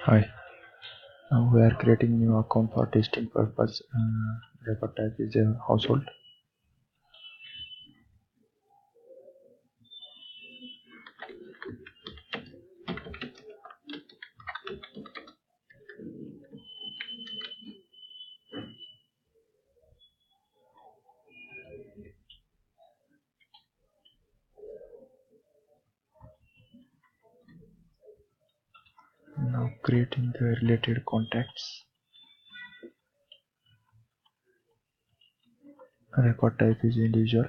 Hi. Now we are creating new account for testing purpose. Record type is a household. Now creating the related contacts. Record type is individual.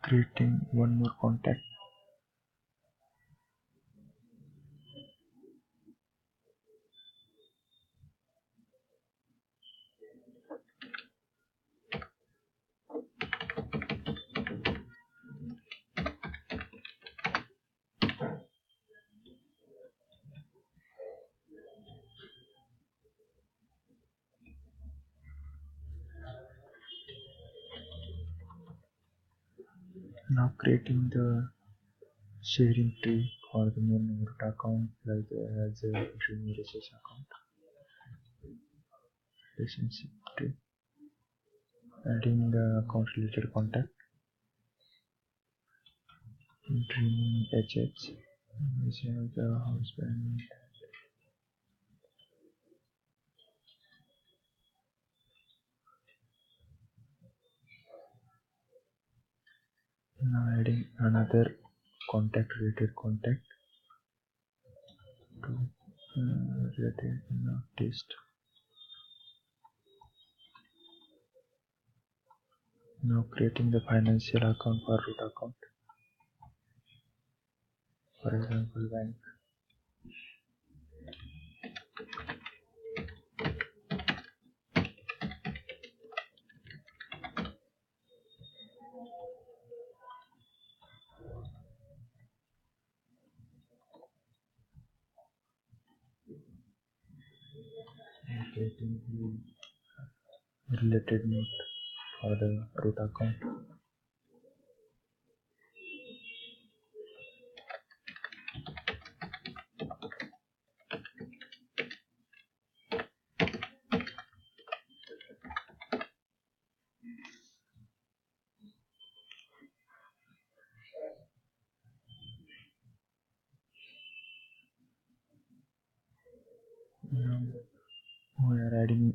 Creating one more contact. Now creating the sharing tree for the main root account like as a Dreamy RSS account. Relationship tree. Adding the account related contact. Dreamy HH. Which have the husband. Now adding another contact related contact to related test. Now creating the financial account for root account. For example, bank. And creating the related note for the root account. Now we are adding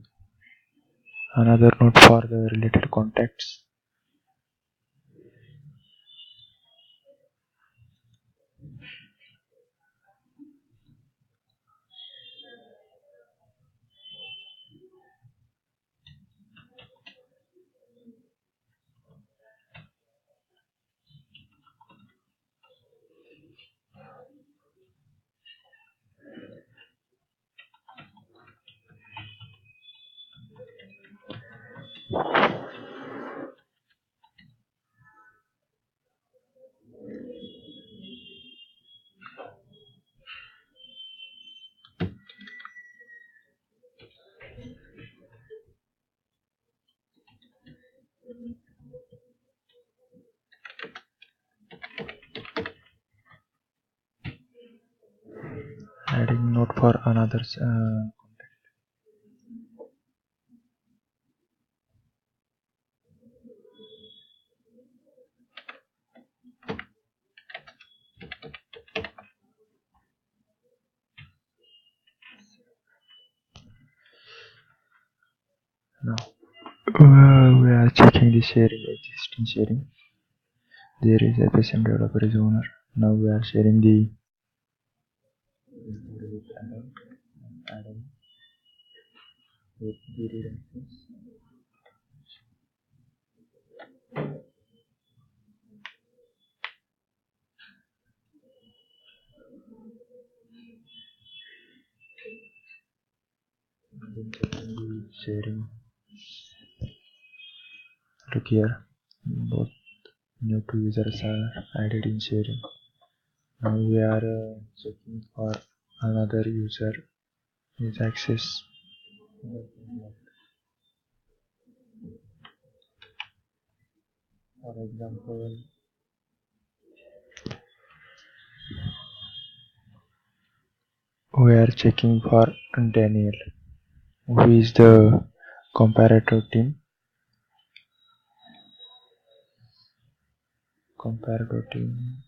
another note for the related contacts. Adding note for another contact. Now we are checking the sharing, existing sharing. There is a patient developer is owner. Now we are sharing the Adam with the reference. Then checking the sharing. Look here, both new two users are added in sharing. Now we are checking for another user is access. For example, we are checking for Daniel, who is the comparator team. Comparator team.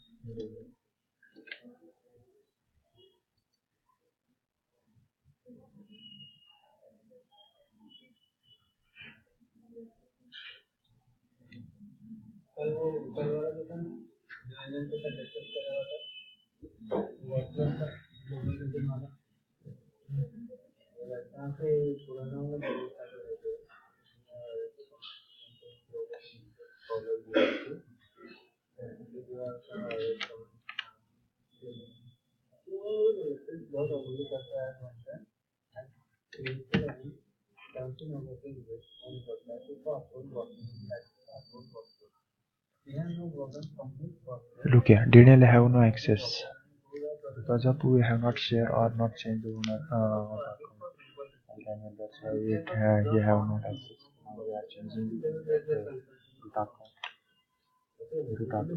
Look here, Daniel have no access because of we have not shared or not changed the owner account. Daniel, that's why he have no access. Now we are changing the root account. Account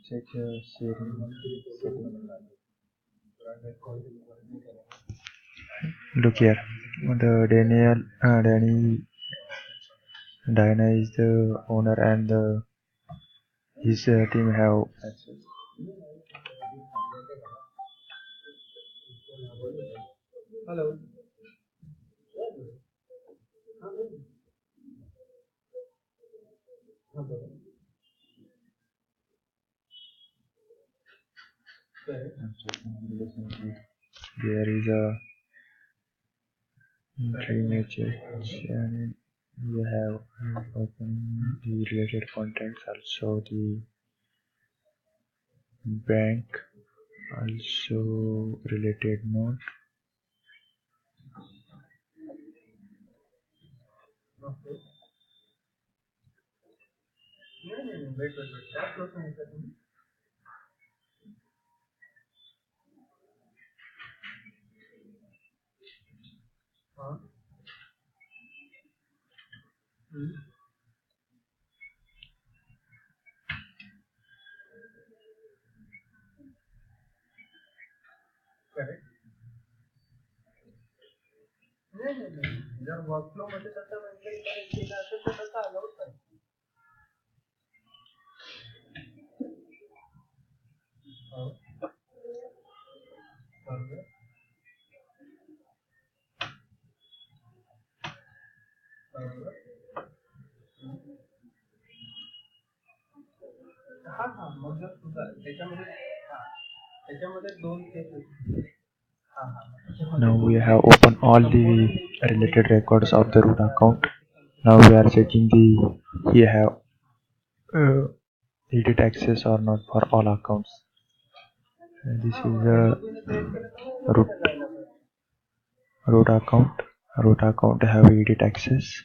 check sharing setting. Look here, the Diana is the owner and his team have access. I'm checking recently. There is a image and we have open the related contacts, also the bank, also related note. Now we have opened all the related records of the root account. Now we are checking the he have edit access or not for all accounts. This is the root root account. Root account have edit access.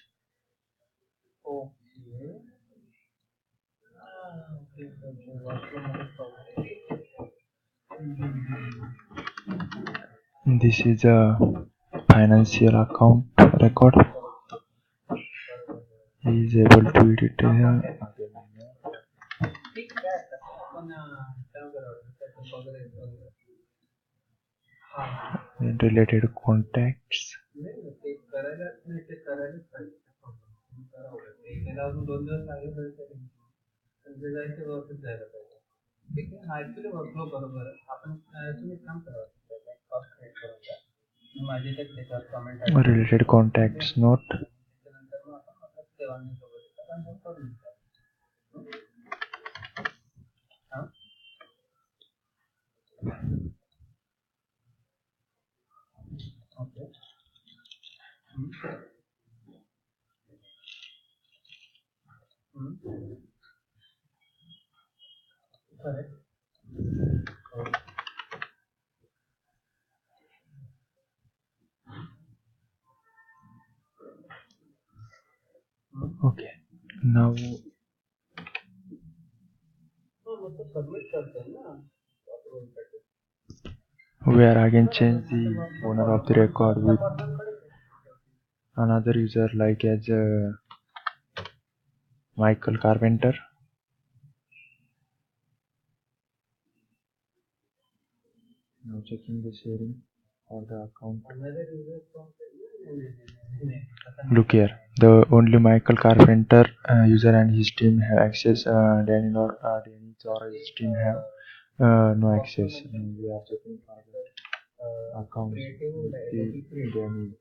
This is a financial account record. He is able to edit related contacts. Related contacts note. Okay, now we are again change the owner of the record with another user like as Michael Carpenter. Now checking the sharing for the account. Look here, the only Michael Carpenter user and his team have access. Dennis or his team have no access. And we are checking for the account with the Dennis.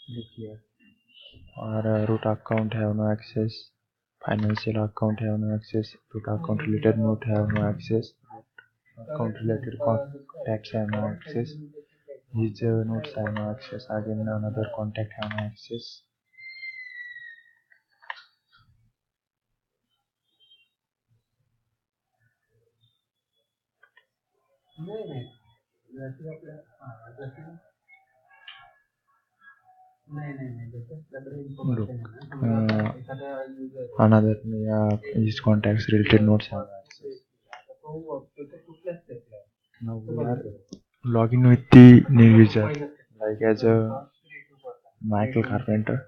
Look here, our root account have no access. Financial account have no access. Root account related note have no access. Account related contacts have no access. His notes have no access. Again, another contact have no access. Look, another his contacts related notes have no access. Now we are logging with the new user like as a Michael Carpenter.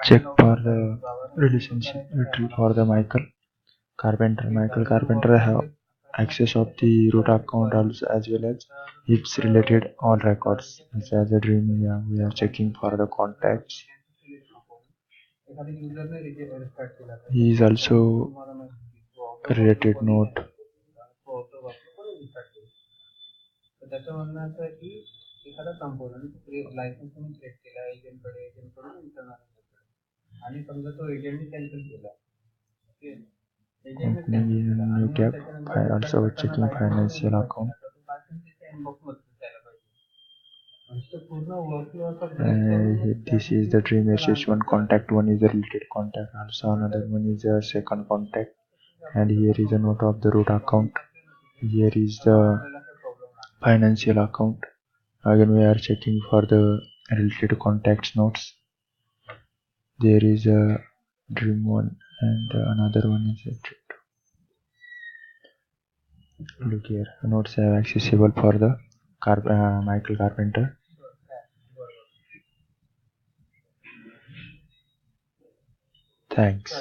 Check for the relationship tree for the Michael Carpenter. Michael Carpenter have access of the root account also as well as its related all records. As a dream, yeah, we are checking for the contacts. He is also related note. Company new cap. Also checking financial account. This is the dream message. One contact, one is a related contact. Also another one is a second contact. And here is a note of the root account. Here is the financial account. Again we are checking for the related contacts notes. There is a dream one and another one is a dream two. Look here, notes are accessible for the Michael Carpenter. Thanks.